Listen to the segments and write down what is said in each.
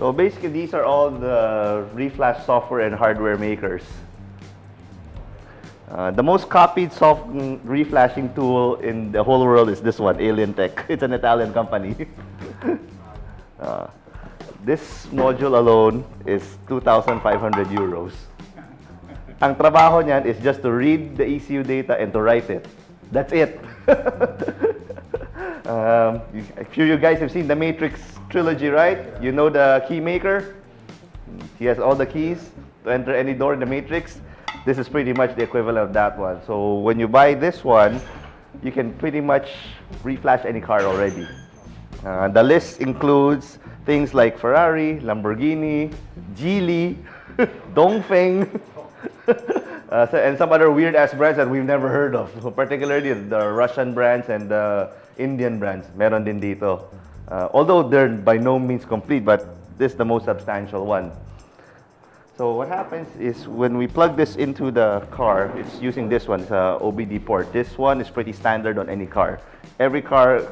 So basically, these are all the reflash software and hardware makers. The most copied reflashing tool in the whole world is this one, Alien Tech. It's an Italian company. This module alone is 2,500 euros. Ang trabaho niyan is just to read the ECU data and to write it. That's it. I'm sure you guys have seen the Matrix trilogy, right? You know the key maker? He has all the keys to enter any door in the Matrix. This is pretty much the equivalent of that one. So when you buy this one, you can pretty much reflash any car already. The list includes things like Ferrari, Lamborghini, Geely, Dongfeng, and some other weird-ass brands that we've never heard of, particularly the Russian brands and the Indian brands. Meron din dito. Although they're by no means complete, but this is the most substantial one. So what happens is when we plug this into the car, it's using this one, it's a OBD port. This one is pretty standard on any car. Every car,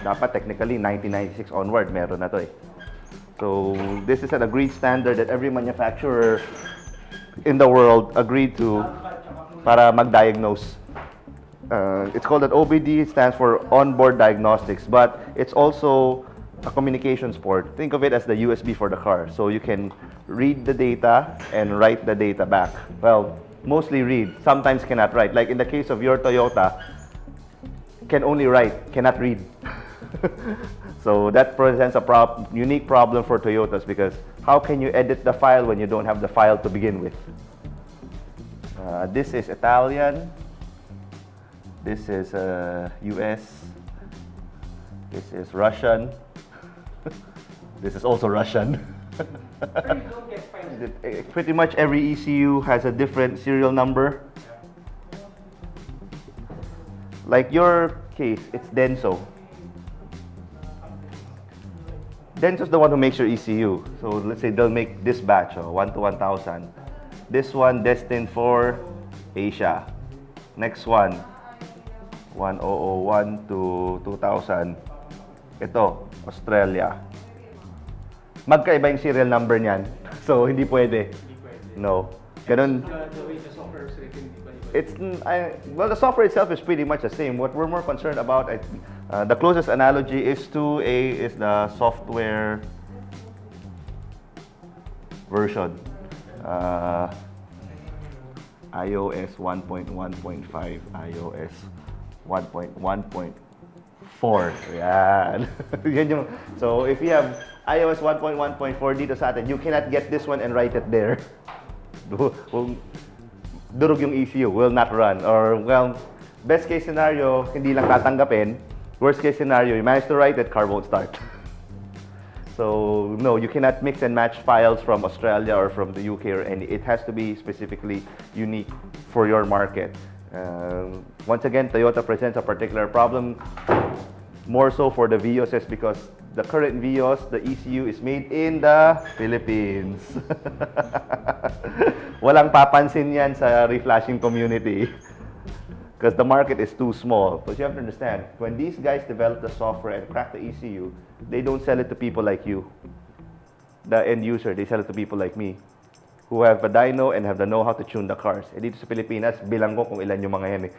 dapat technically 1996 onward, meron na to eh. So this is an agreed standard that every manufacturer in the world agreed to para mag-diagnose. It's called an OBD, it stands for onboard diagnostics, but it's also a communications port. Think of it as the USB for the car. So you can read the data and write the data back. Well, mostly read, sometimes cannot write. Like in the case of your Toyota, can only write, cannot read. So that presents a unique problem for Toyotas because how can you edit the file when you don't have the file to begin with? This is Italian. This is US. This is Russian. This is also Russian. Pretty much every ECU has a different serial number. Like your case, it's Denso. Denso's the one who makes your ECU. So let's say they'll make this batch, 1 to 1,000. This one destined for Asia. Next one, 1001 to 2000. Ito, Australia. Magkaiba yung serial number niyan. So hindi pwede. No. Ganun. It's well, the software itself is pretty much the same. What we're more concerned about, the closest analogy is to the software version. iOS 1.1.5, iOS 1.1.4. Yan. Yan yung, so if you have iOS 1.1.4 dito sa atin, you cannot get this one and write it there. Durog yung ECU, will not run. Or, well, best case scenario, hindi lang tatanggapin. Worst case scenario, you manage to write it, car won't start. So, no, you cannot mix and match files from Australia or from the UK or any. It has to be specifically unique for your market. Once again, Toyota presents a particular problem, more so for the Vios because the current Vios, the ECU is made in the Philippines. Walang papansin yan sa reflashing community because the market is too small. But you have to understand, when these guys develop the software and crack the ECU, they don't sell it to people like you, the end user. They sell it to people like me, who have a dyno and have the know-how to tune the cars. Eh dito sa Pilipinas, bilang ko kung ilan yung mga yan eh.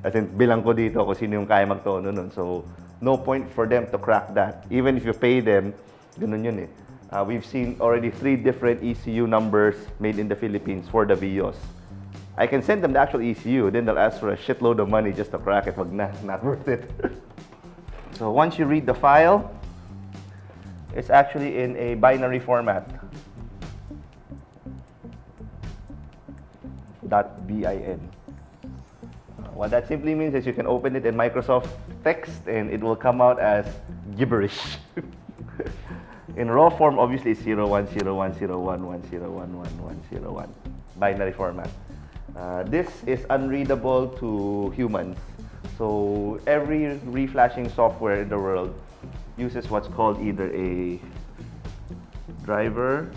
As in, bilang ko dito kung sino yung kaya magtono nun. So, no point for them to crack that. Even if you pay them, ganun yun eh. We've seen already 3 different ECU numbers made in the Philippines for the Vios. I can send them the actual ECU, then they'll ask for a shitload of money just to crack it. Wag na, not worth it. So once you read the file, it's actually in a binary format. .bin. What that simply means is you can open it in Microsoft Text and it will come out as gibberish. In raw form, obviously it's 010101101101 binary format. This is unreadable to humans. So every reflashing software in the world uses what's called either a driver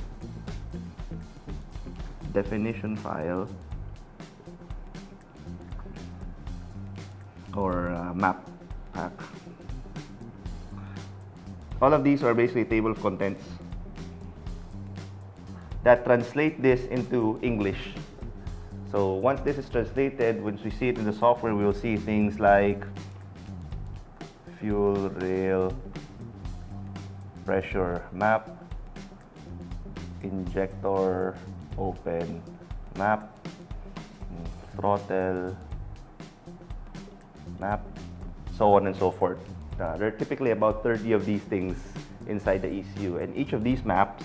definition file or map pack. All of these are basically table of contents that translate this into English. So once this is translated, once we see it in the software, we will see things like fuel rail pressure map, injector open map, throttle map, so on and so forth. There are typically about 30 of these things inside the ECU, and each of these maps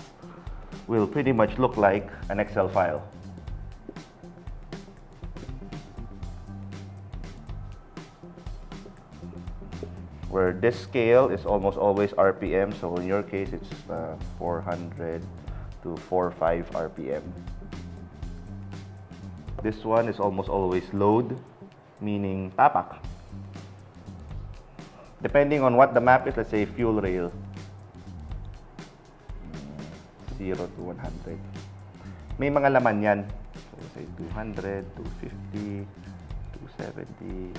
will pretty much look like an Excel file. Where this scale is almost always RPM, so in your case it's 400 to 45 RPM. This one is almost always load, meaning tapak. Depending on what the map is, let's say fuel rail, 0 to 100. May mga laman yan. So let's say 200, 250, 270,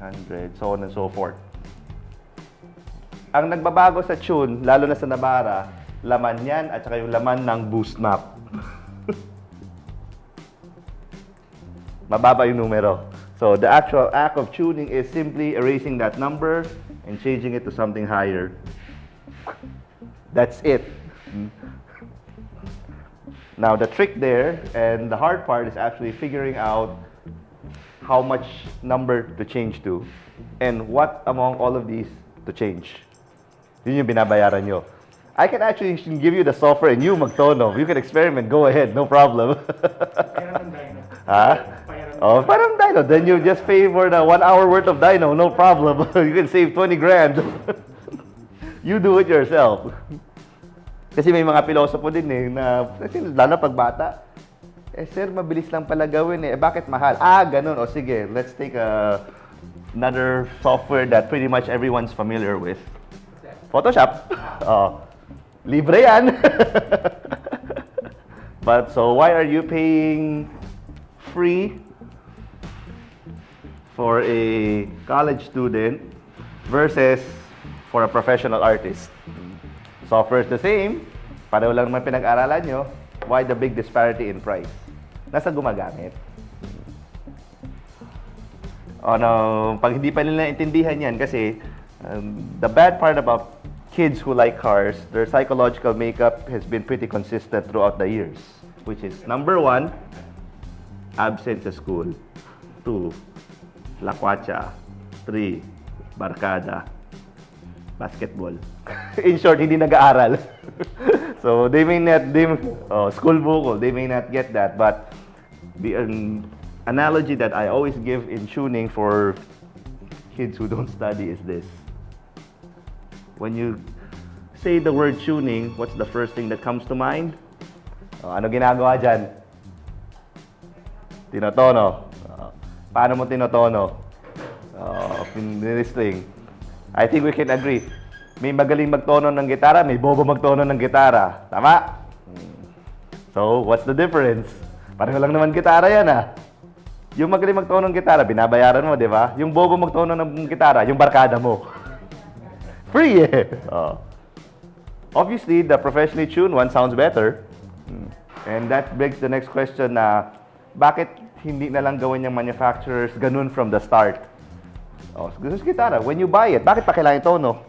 300, so on and so forth. Ang nagbabago sa tune, lalo na sa Navara, laman yan at saka yung laman ng boost map. Mababa yung numero. So the actual act of tuning is simply erasing that number and changing it to something higher. That's it. Now the trick there and the hard part is actually figuring out how much number to change to and what among all of these to change. Yun yung binabayaran nyo. I can actually give you the software and you magtono. You can experiment. Go ahead. No problem. Ha? Oh, parang dyno. Then you just pay for the 1 hour worth of dyno. No problem. You can save 20 grand. You do it yourself. Kasi may mga pilosopo din eh, na, lalo pag bata, eh sir, mabilis lang pala gawin eh. Bakit mahal? Ah, ganun. O sige, let's take another software that pretty much everyone's familiar with. Photoshop. Oh, libre yan. But so why are you paying free for a college student versus for a professional artist? Software is the same. Pareho lang naman pinag-aralan nyo. Why the big disparity in price? Nasa gumagamit. Pag hindi pa nila intindihan yan kasi the bad part about kids who like cars, their psychological makeup has been pretty consistent throughout the years, which is number 1, absent sa school, 2, lakwatsa, 3, barkada, basketball. In short, hindi nag-aaral. So they may not, school vocal, they may not get that, but the analogy that I always give in tuning for kids who don't study is this. When you say the word tuning, what's the first thing that comes to mind? Ano ginagawa dyan? Tinotono. Paano mo tinotono? Pinistring. I think we can agree. May magaling magtono ng gitara, may bobo magtono ng gitara. Tama? So, what's the difference? Pareho lang naman gitara yan ah. Yung magaling magtono ng gitara, binabayaran mo, di ba? Yung bobo magtono ng gitara, yung barkada mo. Free eh! Obviously, the professionally tuned one sounds better. And that begs the next question na, bakit hindi na lang gawin yung manufacturers ganun from the start? Gusto sa gitara, when you buy it, bakit pa kailangan tono?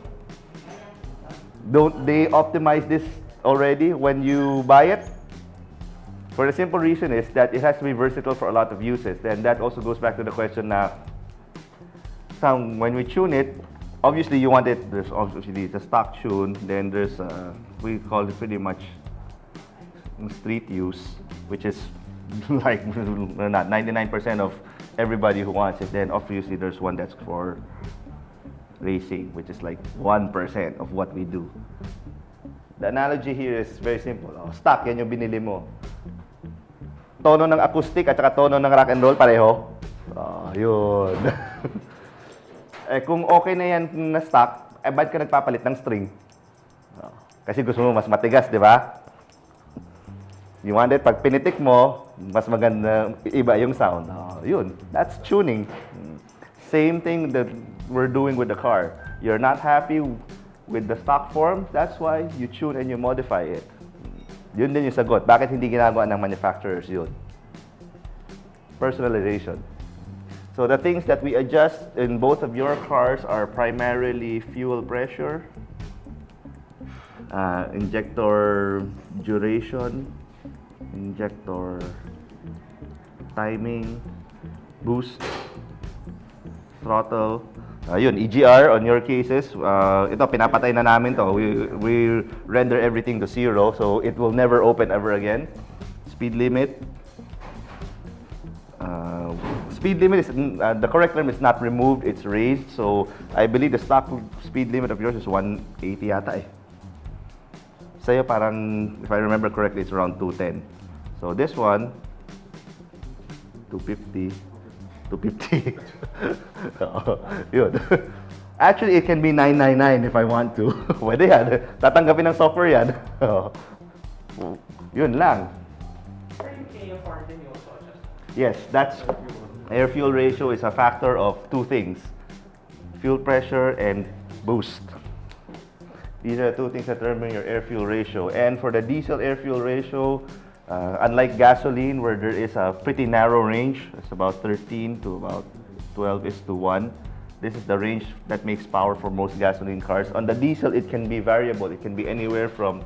Don't they optimize this already when you buy it? For the simple reason is that it has to be versatile for a lot of uses. And that also goes back to the question na, when we tune it, obviously you want it, there's obviously the stock tune, then there's, we call it pretty much street use, which is like not 99% of everybody who wants it. Then obviously there's one that's for racing, which is like 1% of what we do. The analogy here is very simple. Stock, yan yung binili mo. Tono ng acoustic at saka tono ng rock and roll, pareho. Yun. Kung okay na yan na stock, ba't ka nagpapalit ng string? Kasi gusto mo mas matigas, di ba? You want it, pag pinitik mo, mas maganda, iba yung sound. Yun, that's tuning. Same thing that we're doing with the car. You're not happy with the stock form, that's why you tune and you modify it. Yun din yung sagot. Bakit hindi ginagawa ng manufacturers yun? Personalization. So the things that we adjust in both of your cars are primarily fuel pressure, injector duration, injector timing, boost, throttle. Yun, EGR on your cases. Ito, pinapatay na namin to. We render everything to 0, so it will never open ever again. Speed limit. Speed limit is, the correct term is not removed, it's raised. So, I believe the stock speed limit of yours is 180 yata eh. Sa'yo parang, if I remember correctly, it's around 210. So, this one, 250. 250. Yun. Actually, it can be 999 if I want to. Pwede yan. Tatanggapin ng software yan. Yun lang. Yes, that's air-fuel ratio is a factor of two things. Fuel pressure and boost. These are the two things that determine your air-fuel ratio. And for the diesel air-fuel ratio, unlike gasoline where there is a pretty narrow range, it's about 13 to about 12:1. This is the range that makes power for most gasoline cars. On the diesel, it can be variable. It can be anywhere from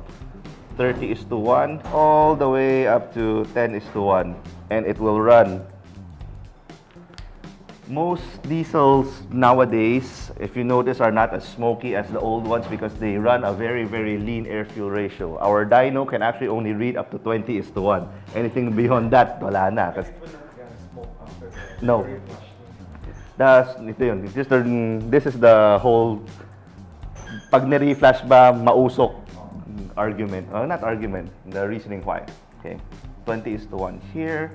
30:1 all the way up to 10:1. And it will run. Most diesels nowadays, if you notice, are not as smoky as the old ones because they run a very, very lean air-fuel ratio. Our dyno can actually only read up to 20:1. Anything beyond that, wala na. No. Ito yun. This is the whole, pag ni-reflash ba, mausok argument. Not argument, the reasoning why. Okay. 20:1 here.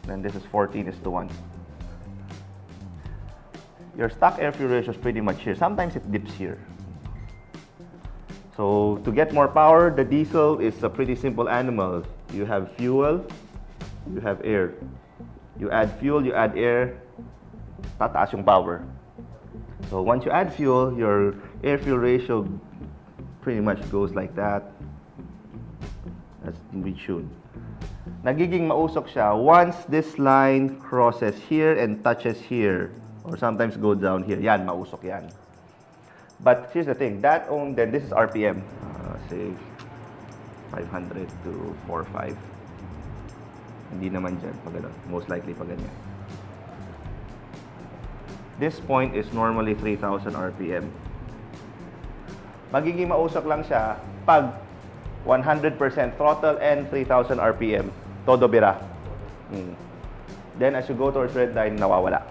Then this is 14:1. Your stock air-fuel ratio is pretty much here. Sometimes it dips here. So to get more power, the diesel is a pretty simple animal. You have fuel, you have air. You add fuel, you add air, tataas yung power. So once you add fuel, your air-fuel ratio pretty much goes like that. As we should. Nagiging mausok siya once this line crosses here and touches here. Or sometimes go down here. Yan, mausok yan. But here's the thing. Then this is RPM. Say 500 to 45. Hindi naman dyan. Pag ganun. Most likely pag ganyan. This point is normally 3,000 RPM. Magiging mausok lang siya pag 100% throttle and 3,000 RPM. Todo bira. Then as you go towards red line, nawawala.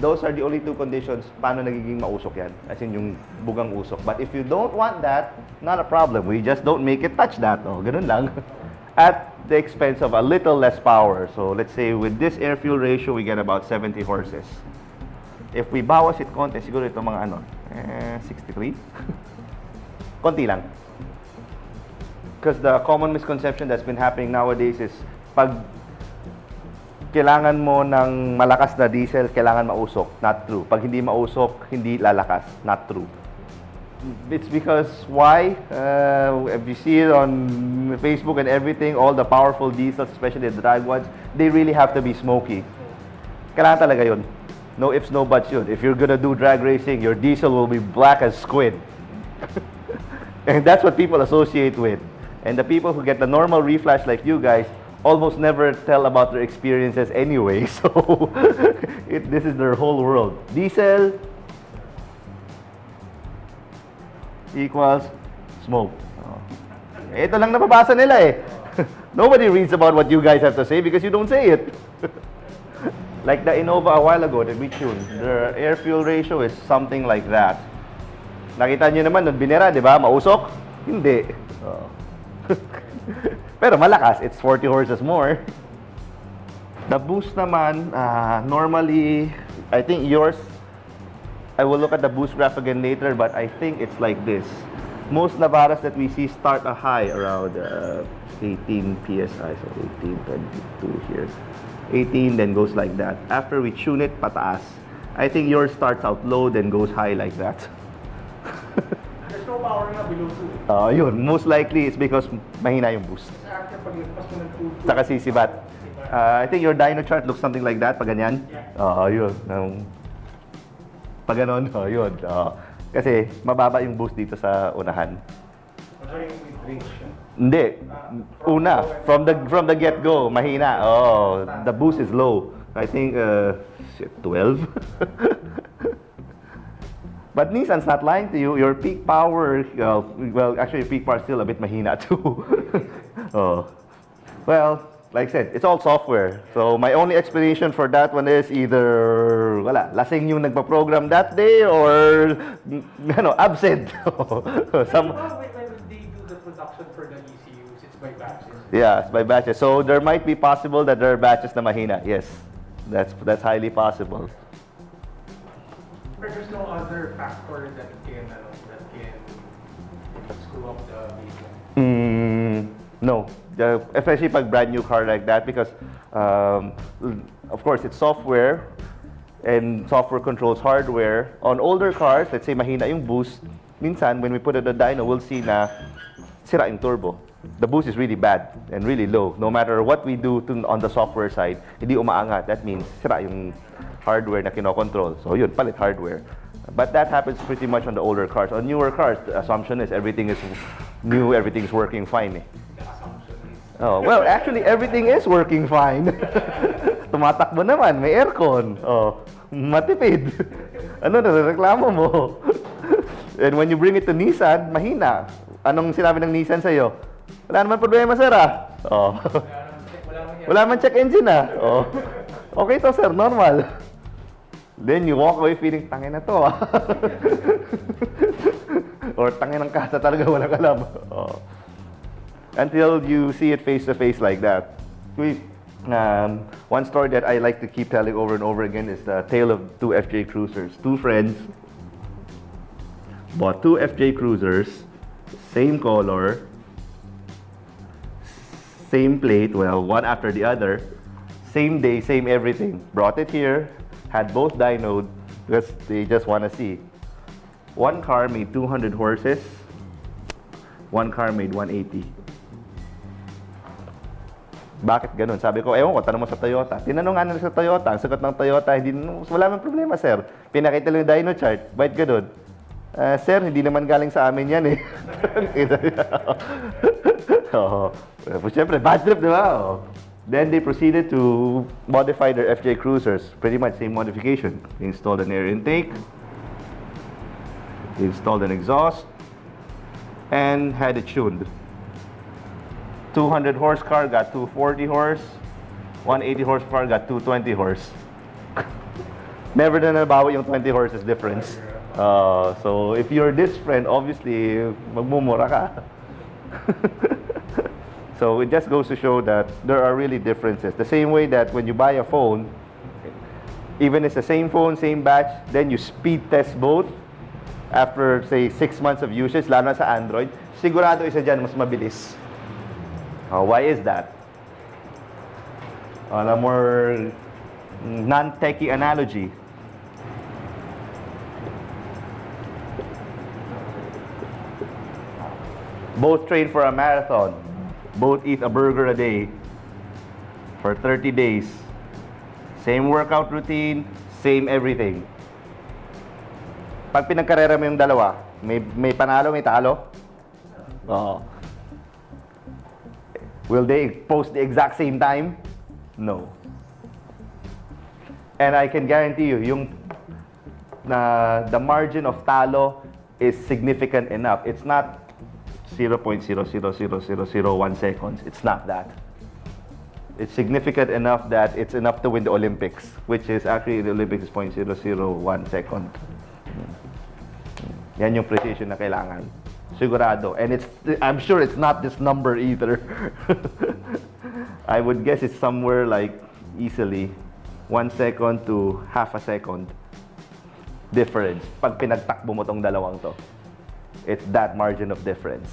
Those are the only two conditions paano nagiging mausok yan. As in yung bugang usok. But if you don't want that, not a problem. We just don't make it touch that. Ganun lang. At the expense of a little less power. So let's say with this air-fuel ratio, we get about 70 horses. If we bawas it konti, siguro ito mga 63? Konti lang. Because the common misconception that's been happening nowadays is pag kailangan mo ng malakas na diesel, kailangan mausok. Not true. Pag hindi mausok, hindi lalakas. Not true. It's because why? If you see it on Facebook and everything, all the powerful diesels, especially the drag ones, they really have to be smoky. Kailangan talaga yun. No ifs, no buts yun. If you're gonna do drag racing, your diesel will be black as squid. And that's what people associate with. And the people who get the normal reflash like you guys, almost never tell about their experiences anyway. So, this is their whole world. Diesel equals smoke. Ito lang napabasa nila eh. Nobody reads about what you guys have to say because you don't say it. Like the Innova a while ago that we tuned, the air-fuel ratio is something like that. Nakita nyo naman, nung binera, di ba? Mausok? Hindi. Pero malakas, it's 40 horses more. The boost naman, normally, I think yours, I will look at the boost graph again later, but I think it's like this. Most Navaras that we see start a high around 18 PSI, so 18, 22 here. 18, then goes like that. After we tune it, pataas. I think yours starts out low, then goes high like that. no power nga below 2. Yun. Most likely it's because mahina yung boost. Kasi after paglipas mo ng 2, Saka sisibat. I think your dyno chart looks something like that, pag ganyan. Yun. Pag ganon, yun. Kasi mababa yung boost dito sa unahan. Ano yung mid-range siya? Hindi. Una, from the get-go, mahina. The boost is low. I think 12. But Nissan's not lying to you. Your peak power, well, actually peak power is still a bit mahina too. Well, like I said, it's all software. So my only explanation for that one is either lasing yung nagpa-program that day or absent. When they do the production for the ECUs, it's by batches. Yeah, it's by batches. So there might be possible that there are batches na mahina. Yes, that's highly possible. But there's no other factor that can screw up the baseline. No, especially pag brand new car like that, because of course it's software and software controls hardware. On older cars, let's say mahina yung boost, minsan when we put it on the dyno, we'll see na sira yung turbo. The boost is really bad and really low. No matter what we do on the software side, hindi umaangat. That means sira yung hardware na kinokontrol. So yun, palit hardware. But that happens pretty much on the older cars. On newer cars, the assumption is everything is new, everything's working fine. Well, actually, everything is working fine. Tumatakbo naman, may aircon. Matipid. Ano na reklamo mo? And when you bring it to Nissan, mahina. Anong sinabi ng Nissan sa'yo? Wala naman problema, sir, Wala naman check engine, Okay to, sir, normal. Then you walk away feeling, tangin na to, Or tangin ng kasa talaga, walang alam. Until you see it face to face like that. One story that I like to keep telling over and over again is the tale of two FJ Cruisers. Two friends bought two FJ Cruisers, same color, same plate, well, one after the other, same day, same everything. Brought it here, had both dynoed because they just want to see. One car made 200 horses, one car made 180. Bakit ganun? Sabi ko, ewan ko, tanong mo sa Toyota. Tinanong nga nila sa Toyota, ang sagot ng Toyota, wala man problema, sir. Pinakita lang yung dyno chart, bakit ganun? Sir, hindi naman galing sa amin yan, Siyempre, bad trip, di ba? Then they proceeded to modify their FJ Cruisers. Pretty much same modification. They installed an air intake, they installed an exhaust, and had it tuned. 200 horsepower got 240 horse, 180 horsepower got 220 horse. Never na nabawi yung 20 horses difference. So if you're this friend, obviously magmumura ka. So it just goes to show that there are really differences. The same way that when you buy a phone, even it's the same phone, same batch, then you speed test both after say 6 months of usage, lalo na sa Android, sigurado isa dyan mas mabilis. Why is that? On a more non-techie analogy, both train for a marathon, both eat a burger a day for 30 days, same workout routine, same everything. Pag pinagkarera mo yung dalawa, may panalo, may talo? Will they post the exact same time? No. And I can guarantee you, the margin of talo is significant enough. It's not 0.0000001 seconds. It's not that. It's significant enough that it's enough to win the Olympics, which is actually the Olympics is 0.001 second. Yan yung precision na kailangan. Sigurado. And I'm sure it's not this number either. I would guess it's somewhere like easily 1 second to half a second difference pag pinagtakbo mo tong dalawang to. It's that margin of difference.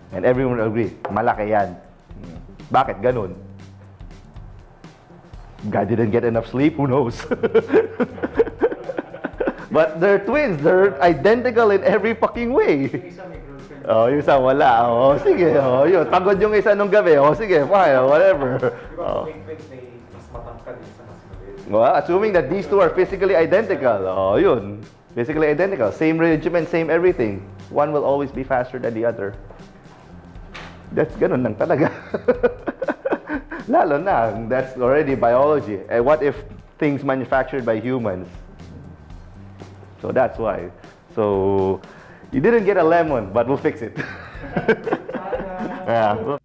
And everyone will agree, malaki yan. Bakit ganun? God didn't get enough sleep? Who knows? But they're twins. They're identical in every fucking way. Yung isa may girlfriend. Oh, yung isa wala. Oh, sige. Oh, yun. Pagod yung isa nung gabi. Oh, sige. Fine. Whatever. Di ba, Oh. may twins may mas matangkad isa mas maliit. Well, assuming that these two are physically identical. Oh, yun. Physically identical. Same regiment, same everything. One will always be faster than the other. That's ganun lang talaga. Lalo na, that's already biology. And what if things manufactured by humans? So that's why. So, you didn't get a lemon, but we'll fix it. Yeah.